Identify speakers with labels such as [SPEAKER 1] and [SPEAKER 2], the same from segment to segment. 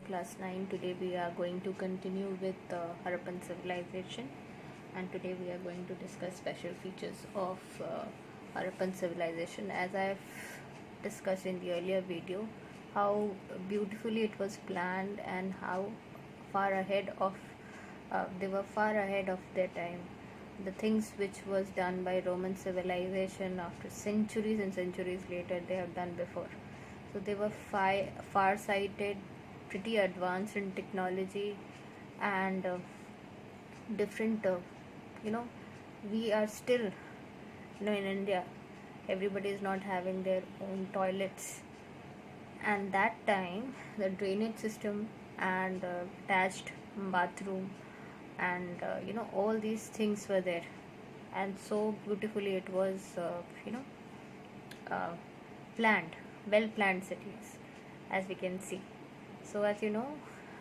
[SPEAKER 1] class 9. Today we are going to continue with Harappan civilization, and today we are going to discuss special features of Harappan civilization. As I've discussed in the earlier video, how beautifully it was planned and how far ahead of they were far ahead of their time. The things which was done by Roman civilization after centuries and centuries later, they have done before. So they were far-sighted, pretty advanced in technology, and different. You know, we are still, in India, everybody is not having their own toilets, and that time the drainage system and the attached bathroom and all these things were there, and so beautifully it was uh, planned, well planned cities, as we can see. So as you know,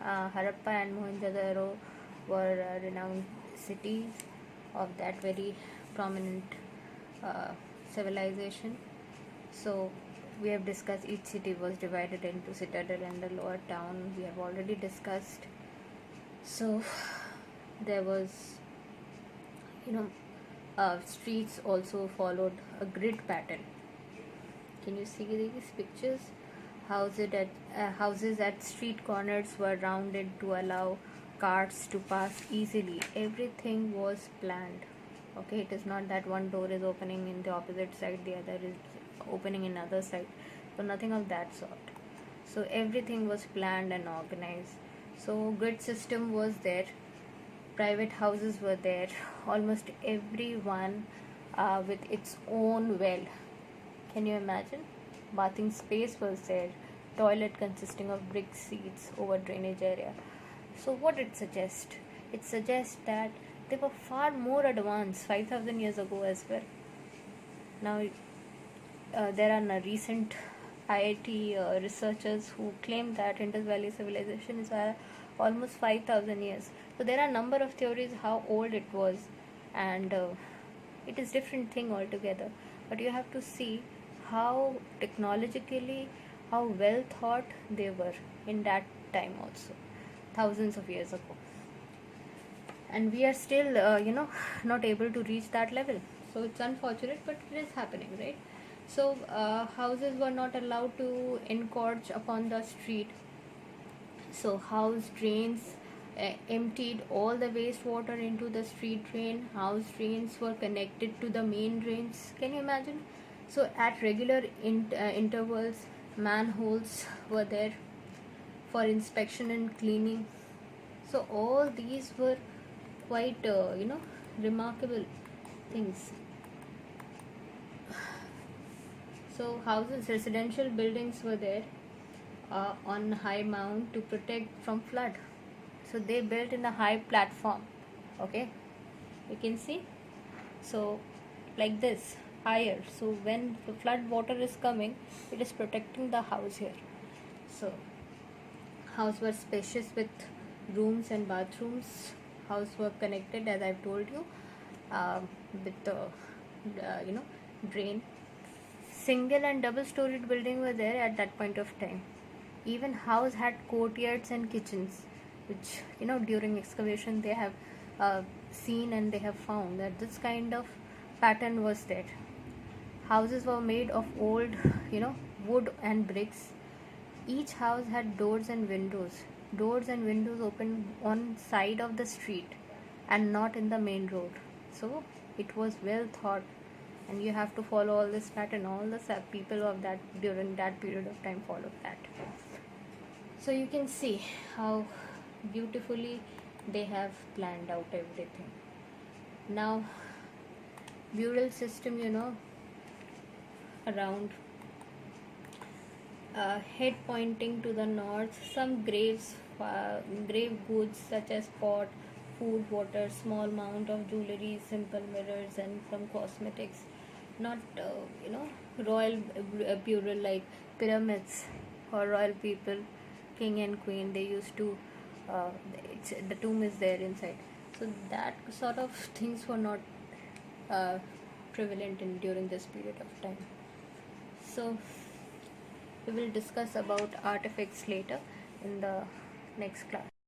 [SPEAKER 1] Harappa and Mohenjo-daro were renowned cities of that very prominent uh, civilization. So we have discussed each city was divided into citadel and the lower town. We have already discussed. So there was, streets also followed a grid pattern. Can you see these pictures? Houses at street corners were rounded to allow cars to pass easily. Everything was planned. Okay, it is not that one door is opening in the opposite side, the other is opening in other side. So nothing of that sort. So everything was planned and organized. So grid system was there. Private houses were there. Almost everyone with its own well. Can you imagine? Bathing space was there. Toilet consisting of brick seats over drainage area. So what it suggests? It suggests that they were far more advanced 5,000 years ago as well. Now there are recent IIT researchers who claim that Indus Valley civilization is almost 5,000 years. So there are a number of theories how old it was, and it is different thing altogether. But you have to see how technologically, how well thought they were in that time also, thousands of years ago. And we are still, not able to reach that level. So it's unfortunate, but it is happening, right? So houses were not allowed to encroach upon the street. So house drains emptied all the wastewater into the street drain. House drains were connected to the main drains. Can you imagine? So at regular intervals, manholes were there for inspection and cleaning. So all these were quite remarkable things. So houses, residential buildings were there on high mound to protect from flood. So they built in a high platform. Okay, you can see. So like this, higher. So when the flood water is coming, it is protecting the house here. So house were spacious with rooms and bathrooms. House were connected, as I've told you, with the drain. Single and double storied building were there at that point of time. Even house had courtyards and kitchens, which during excavation they have seen, and they have found that this kind of pattern was there. Houses were made of old wood and bricks. Each house had doors and windows. Doors and windows opened on side of the street and not in the main road. So it was well thought, and you have to follow all this pattern. All the people of that during that period of time followed that. So you can see how beautifully they have planned out everything. Now burial system, around head pointing to the north, some grave goods such as pot, food, water, small amount of jewelry, simple mirrors, and some cosmetics. Not royal burial like pyramids or royal people, king and queen. They used to the tomb is there inside. So that sort of things were not prevalent during this period of time. So we will discuss about artifacts later in the next class.